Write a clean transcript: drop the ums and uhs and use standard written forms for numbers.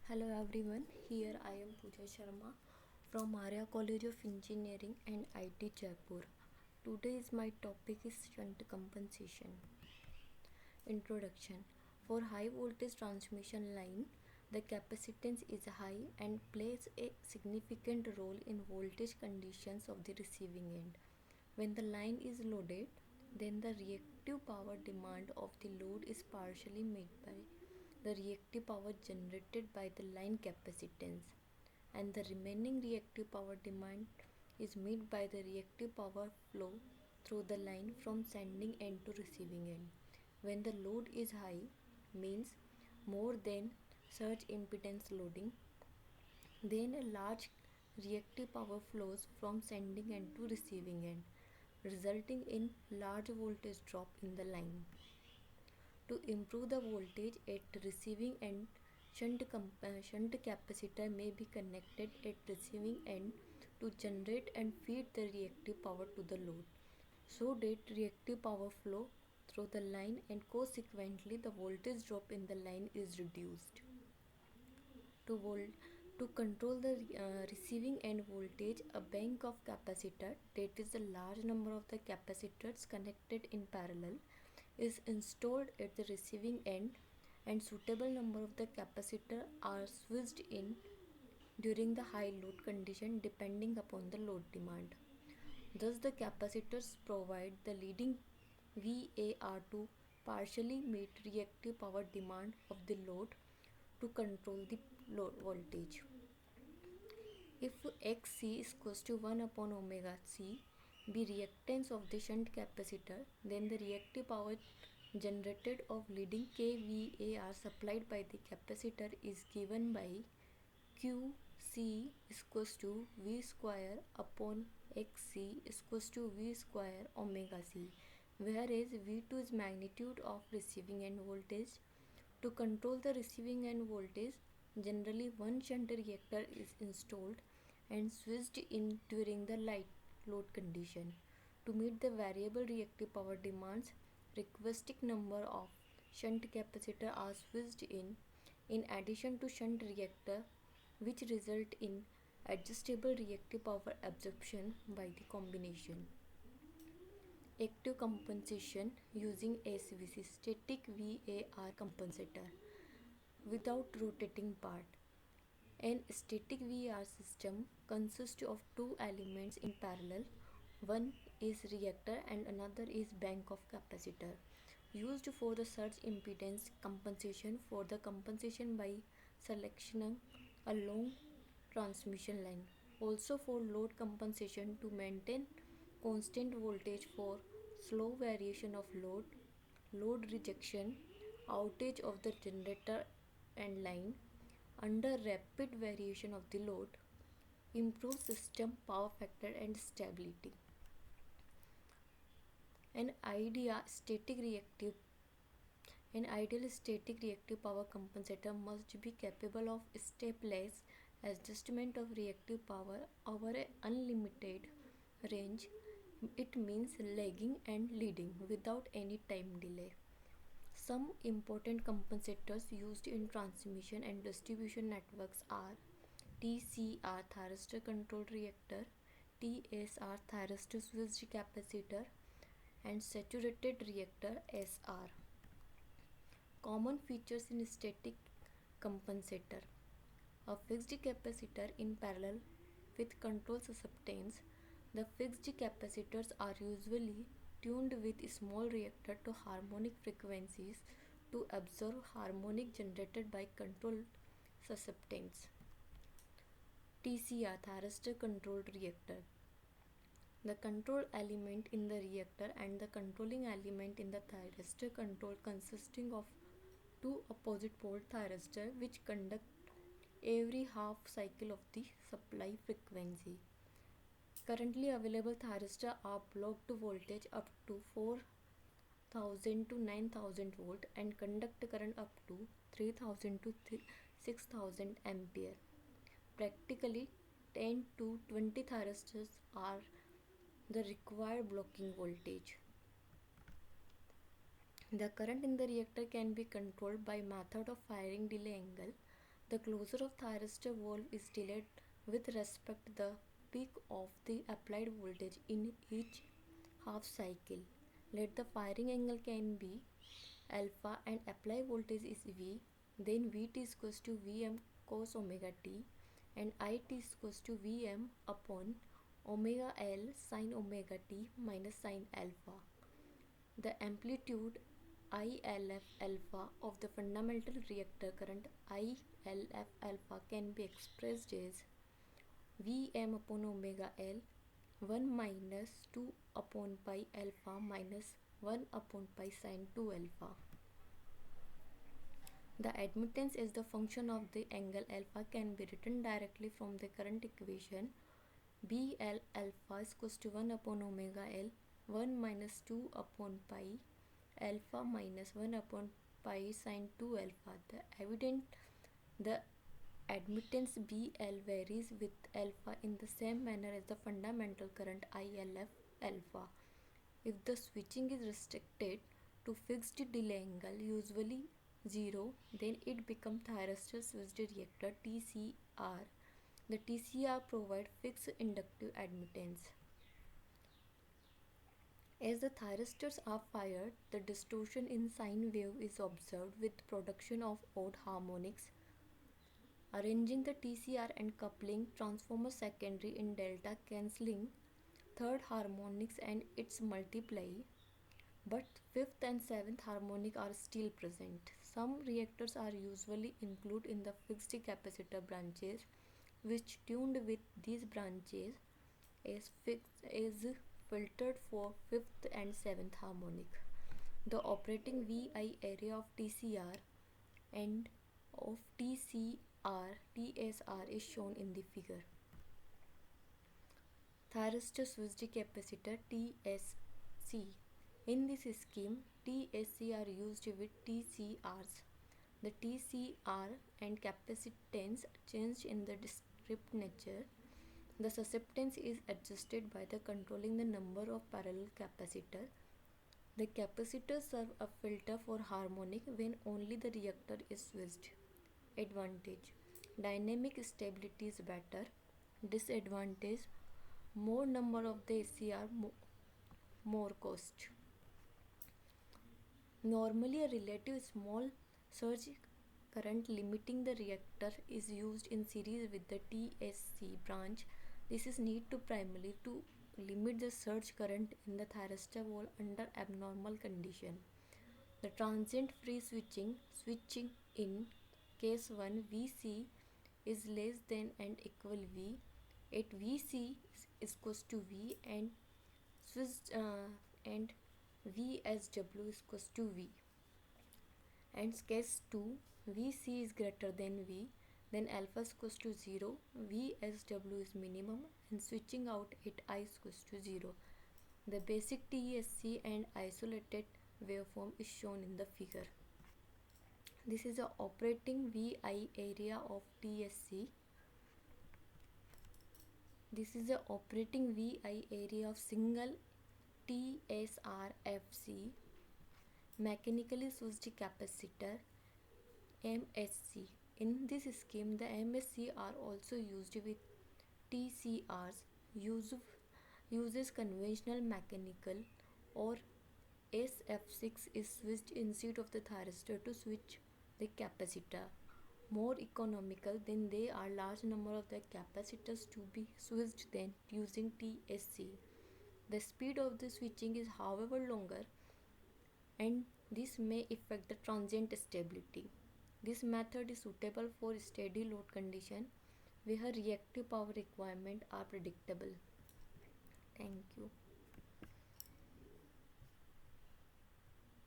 Hello everyone, here I am Pooja Sharma from Arya College of Engineering and IT Jaipur. Today's my topic is shunt compensation. Introduction. For high voltage transmission line, the capacitance is high and plays a significant role in voltage conditions of the receiving end. When the line is loaded, then the reactive power demand of the load is partially met by the reactive power generated by the line capacitance, and the remaining reactive power demand is met by the reactive power flow through the line from sending end to receiving end. When the load is high, means more than surge impedance loading, then a large reactive power flows from sending end to receiving end, resulting in large voltage drop in the line. To improve the voltage at receiving end, shunt capacitor may be connected at receiving end to generate and feed the reactive power to the load, so that reactive power flow through the line and consequently the voltage drop in the line is reduced. To, to control the receiving end voltage, a bank of capacitor, that is a large number of the capacitors connected in parallel, is installed at the receiving end, and suitable number of the capacitor are switched in during the high load condition depending upon the load demand. Thus the capacitors provide the leading VAR to partially meet reactive power demand of the load to control the load voltage. If Xc is equals to 1 upon omega c be reactance of the shunt capacitor, then the reactive power generated of leading kVAR supplied by the capacitor is given by Qc is equals to V square upon Xc is equals to V square omega c, whereas V2 is magnitude of receiving end voltage. To control the receiving end voltage, generally one shunt reactor is installed and switched in during the light load condition. To meet the variable reactive power demands, requisite number of shunt capacitor are switched in addition to shunt reactor, which result in adjustable reactive power absorption by the combination. Active compensation using SVC, static VAR compensator, without rotating part. An static VAR system consists of two elements in parallel. One is reactor and another is bank of capacitor, used for the surge impedance compensation for the compensation by selectioning a long transmission line. Also for load compensation to maintain constant voltage for slow variation of load, load rejection, outage of the generator and line under rapid variation of the load, improve system power factor and stability. An idea static reactive An ideal static reactive power compensator must be capable of step-less adjustment of reactive power over an unlimited range. It means lagging and leading without any time delay. Some important compensators used in transmission and distribution networks are TCR thyristor controlled reactor, TSR thyristor switched capacitor, and saturated reactor SR. Common features in static compensator: a fixed capacitor in parallel with control susceptance. The fixed capacitors are usually tuned with small reactor to harmonic frequencies to absorb harmonic generated by control susceptance. TCR thyristor controlled reactor. The control element in the reactor and the controlling element in the thyristor control consisting of two opposite pole thyristor which conduct every half cycle of the supply frequency. Currently available thyristor are blocked voltage up to 4000 to 9000 volt and conduct current up to 3000 to 6000 ampere. Practically 10 to 20 thyristors are the required blocking voltage. The current in the reactor can be controlled by method of firing delay angle, The closure of thyristor valve is delayed with respect to the peak of the applied voltage in each half cycle. Let the firing angle can be alpha and applied voltage is V, then Vt is equals to Vm cos omega t and It is equals to Vm upon omega L sin omega t minus sin alpha. The amplitude ILF alpha of the fundamental reactor current ILF alpha can be expressed as Vm upon omega L 1 minus 2 upon pi alpha minus 1 upon pi sin 2 alpha. The admittance as the function of the angle alpha can be written directly from the current equation. BL alpha is equals to 1 upon omega L 1 minus 2 upon pi alpha minus 1 upon pi sin 2 alpha. The admittance BL varies with alpha in the same manner as the fundamental current ILF alpha. If the switching is restricted to fixed delay angle, usually 0, then it becomes thyristor switched reactor TCR. The TCR provides fixed inductive admittance. As the thyristors are fired, the distortion in sine wave is observed with production of odd harmonics. Arranging the TCR and coupling transformer secondary in delta cancelling third harmonics and its multiply, but fifth and seventh harmonic are still present. Some reactors are usually included in the fixed capacitor branches, which tuned with these branches is filtered for fifth and seventh harmonic. The operating VI area of TCR and of TSR is shown in the figure. Thyristor switched capacitor TSC. In this scheme, TSC are used with TCRs. The TCR and capacitance changed in the discrete nature. The susceptance is adjusted by the controlling the number of parallel capacitor. The capacitors serve a filter for harmonic when only the reactor is switched. Advantage: dynamic stability is better. Disadvantage: more number of the ACR, more cost. Normally, a relative small surge current limiting the reactor is used in series with the TSC branch. This is needed to primarily to limit the surge current in the thyristor valve under abnormal condition. The transient free switching in case 1 VC is less than and equal V at VC is equals to V and and VSW is equals to V, and case 2 VC is greater than V, then alpha is equals to 0, VSW is minimum and switching out at I is equals to 0. The basic TSC and isolated waveform is shown in the figure. This is the operating VI area of TSC. This is the operating VI area of single TSRFC mechanically switched capacitor MSC. In this scheme, the MSC are also used with TCRs. Uses conventional mechanical or SF6 is switched instead of the thyristor to switch the capacitor. More economical, then there are large number of the capacitors to be switched than using TSC. The speed of the switching is however longer, and this may affect the transient stability. This method is suitable for steady load condition where reactive power requirements are predictable. Thank you.